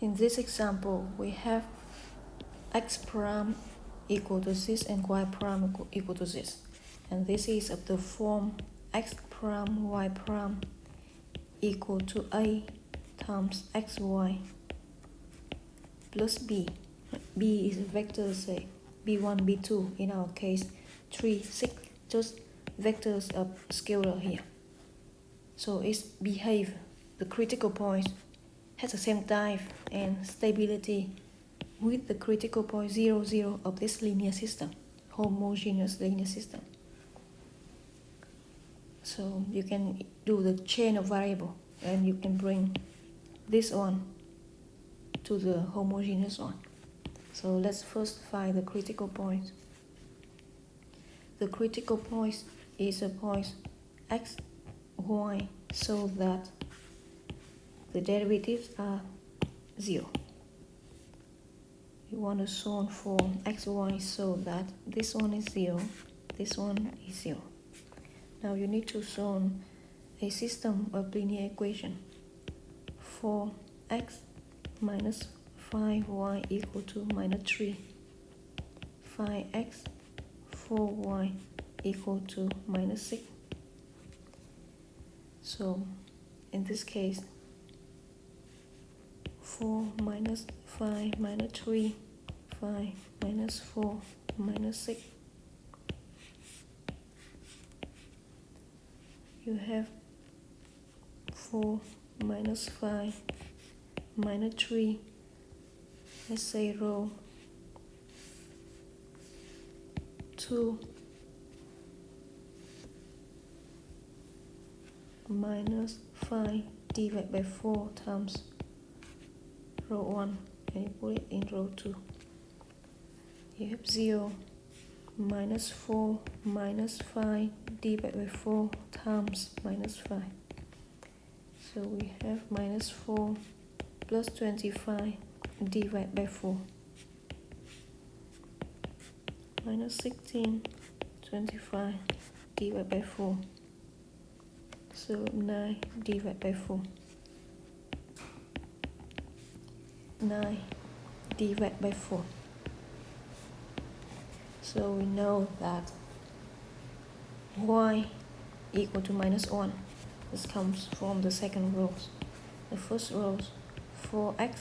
In this example, we have x prime equal to this and y prime equal to this. And this is of the form x prime y prime equal to a times xy plus b. B is a vector, say b1, b2, in our case 3, 6, just vectors of scalar here. So its behavior, the critical point, has the same type and stability with the critical point 0, 0 of this linear system, homogeneous linear system. So you can do the chain of variable and you can bring this one to the homogeneous one. So let's first find the critical point. The critical point is a point x, y, so that the derivatives are 0. You want to solve for x, y so that this one is 0, this one is 0. Now you need to solve a system of linear equation for x minus 5y equal to minus 3, 5x, 4y equal to minus 6. So in this case, 4 minus 5 minus 3, 5 minus 4 minus 6. You have 4 minus 5 minus 3, let's say row 2 minus 5 divided by 4 times row 1, and you put it in row 2. You have 0 minus 4 minus 5 divided by 4 times minus 5. So we have minus 4 plus 25 divided by 4. Minus 16, 25 divided by 4. So 9 divided by 4. 9 divided by 4. So we know that y equal to minus 1. This comes from the second row. The first row, 4x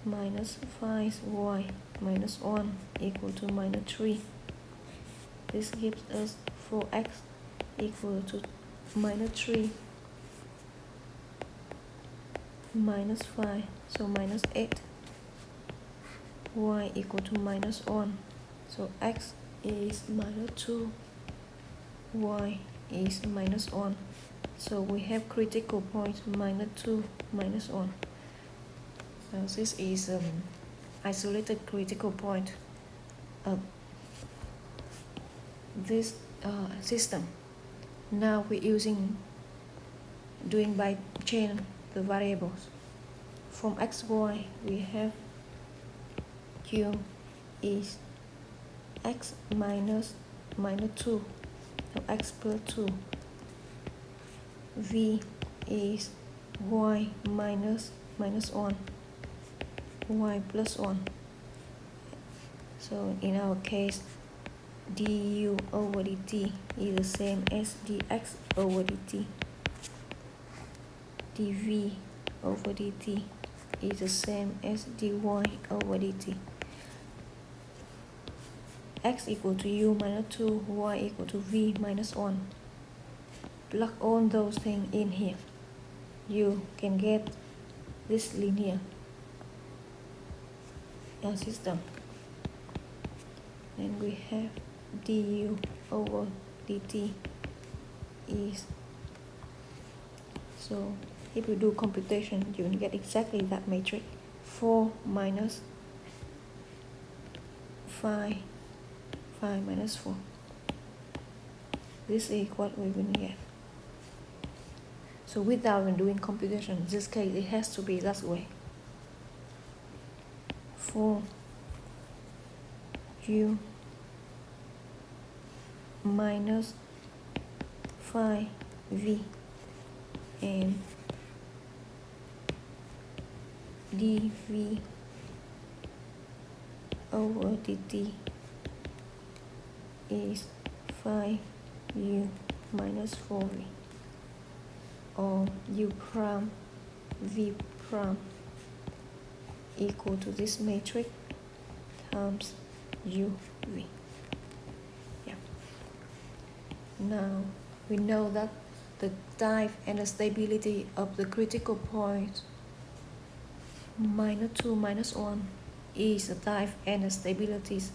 minus 5y minus 1 equal to minus 3. This gives us 4x equal to minus 3 minus 5, so minus 8. Y equal to minus 1, so x is minus 2, y is minus 1. So we have critical point minus 2, minus 1. Now this is isolated critical point of this system. Now we're doing by chain the variables. From x, y, we have q is x minus 2, so x plus 2. V is y minus 1, y plus 1. So in our case, du over dt is the same as dx over dt. dv over dt is the same as dy over dt. X equal to u minus 2, y equal to v minus 1. Plug all those things in here. You can get this linear system. And we have du over dt is, so if you do computation, you will get exactly that matrix. 4 minus 5, 5 minus 4. This is what we will get. So without doing computation, in this case it has to be that way. 4 u minus 5v and dv over dt is 5u minus 4v, or u prime v prime equal to this matrix times uv. Yeah. Now we know that the type and the stability of the critical point -2, -1 is the type and the stabilities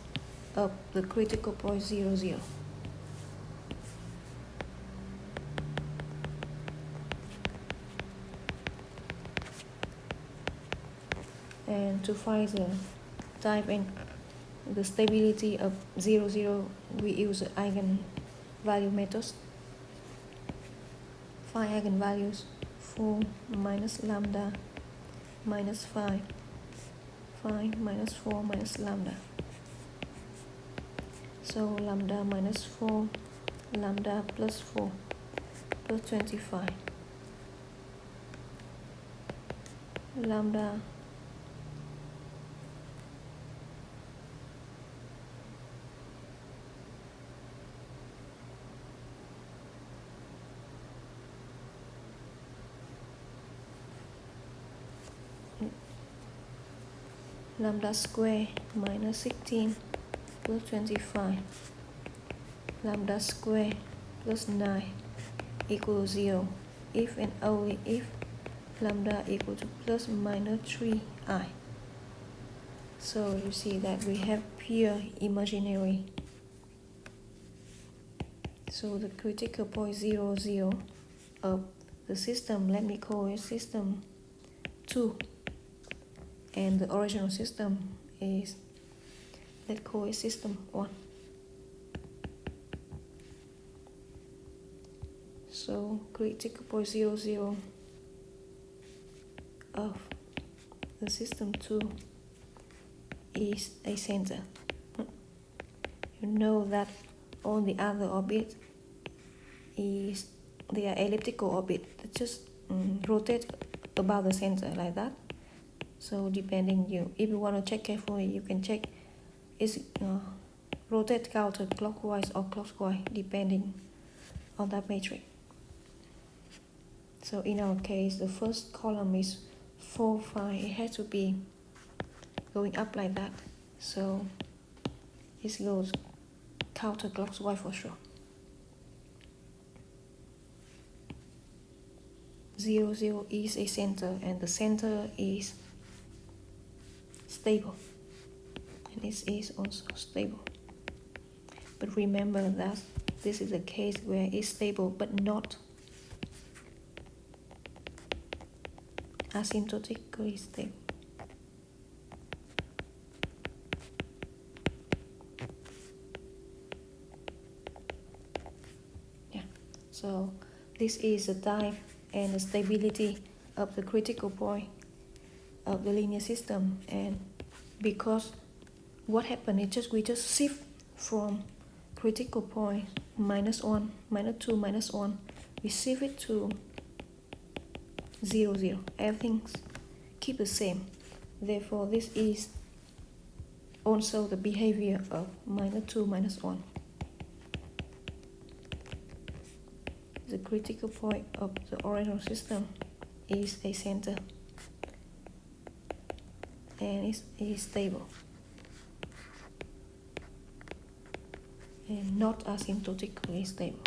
of the critical point 0, 0. And to find the type and the stability of 0, 0, we use the eigenvalue methods. Find eigenvalues: 4 minus lambda minus 5, 5 minus 4 minus lambda. So lambda minus 4, lambda plus 4 plus 25, lambda lambda square minus 16 plus 25, lambda square plus 9 equals 0 if and only if lambda equal to plus minus 3i. So you see that we have pure imaginary. So the critical point 0, 0 of the system, let me call it system 2, and the original system is, let's call it system 1. So critical point 0, 0 of the system 2 is a center. You know that all the other orbits is they are elliptical orbit that just rotate about the center like that. So depending if you want to check carefully, you can check is rotate counterclockwise or clockwise depending on that matrix. So in our case, the first column is 4, 5. It has to be going up like that. So it goes counterclockwise for sure. 0, 0 is a center, and the center is stable, and this is also stable. But remember that this is a case where it's stable but not asymptotically stable. Yeah. So this is the type and the stability of the critical point of the linear system. And because what happened is we just shift from critical point -1, -2, -1, we shift it to 0, 0. Everything keep the same. Therefore this is also the behavior of -2, -1. The critical point of the original system is a center, and it is stable and not asymptotically stable.